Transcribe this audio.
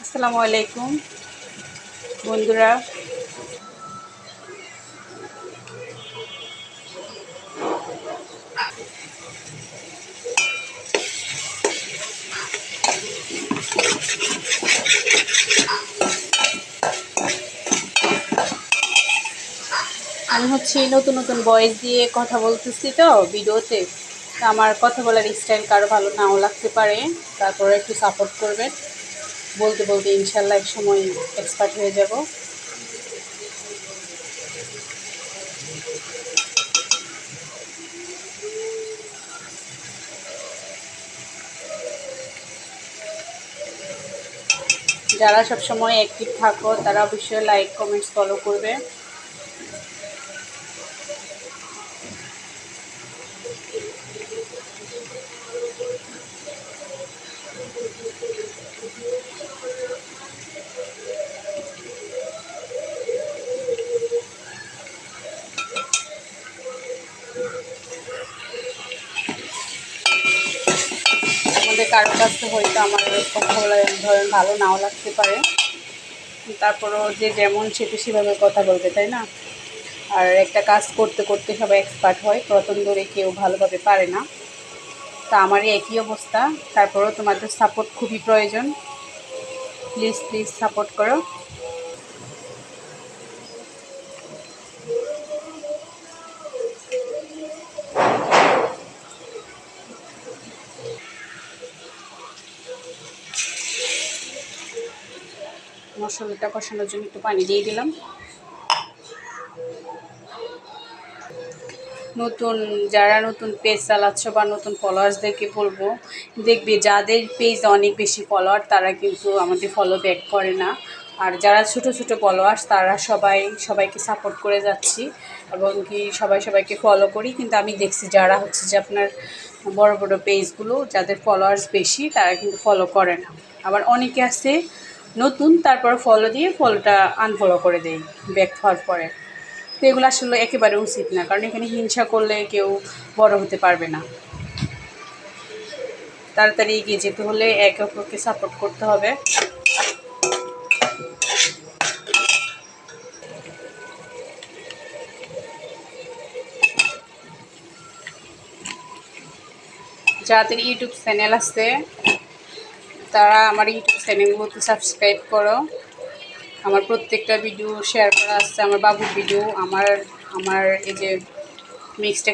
আসসালামু আলাইকুম বন্ধুরা। আমি নতুন নতুন ভয়েস দিয়ে কথা বলতেছি তো ভিডিওতে। তো আমার কথা বলার স্টাইল কারো ভালো নাও লাগতে পারে, তারপরে একটু সাপোর্ট করবেন। বলতে বলতে ইনশাল্লাহ এক সময় এক্সপার্ট হয়ে যাব। যারা সবসময় অ্যাক্টিভ থাকো তারা অবশ্যই লাইক কমেন্টস ফলো করবে। আমাদের কারো কাছে হয়তো আমার কথা বলার ধরেন ভালো নাও লাগতে পারে, তারপরও যে যেমন সেভাবে কথা বলবে, তাই না? আর একটা কাজ করতে করতে সবাই এক্সপার্ট হয়, প্রথম ধরে কেউ ভালোভাবে পারে না। তা আমারই একই অবস্থা। তারপরেও তোমাদের সাপোর্ট খুবই প্রয়োজন। প্লিজ প্লিজ সাপোর্ট করো। মশলাটা কষানোর জন্য একটু পানি দিয়ে দিলাম। যারা নতুন পেজ চালাচ্ছ বা নতুন ফলোয়ার্সদেরকে বলবো, দেখবে যাদের পেজ অনেক বেশি ফলোয়ার তারা কিন্তু আমাদের ফলো ব্যাক করে না। আর যারা ছোট ছোট ফলোয়ার্স তারা সবাইকে সাপোর্ট করে যাচ্ছি, এবং কি সবাইকে ফলো করি। কিন্তু আমি দেখছি যারা যে আপনার বড় বড় পেজগুলো যাদের ফলোয়ার্স বেশি তারা কিন্তু ফলো করে না। আবার অনেকে আছে নতুন, তারপর ফলো দিয়ে ফলোটা আনফলো করে দেয় ব্যাক হওয়ার পরে। তো এগুলো আসলে একেবারে উচিত না, কারণ এখানে হিংসা করলে কেউ বড় হতে পারবে না। তাড়াতাড়ি এগিয়ে যেতে হলে একে অপরকে সাপোর্ট করতে হবে। যাদের ইউটিউব চ্যানেল আছে তারা আমার ইউটিউব চ্যানেলগুলোতে সাবস্ক্রাইব করো। আমার প্রত্যেকটা ভিডিও শেয়ার করা আছে, আমার বাবুর ভিডিও, আমার এই যে মিক্সড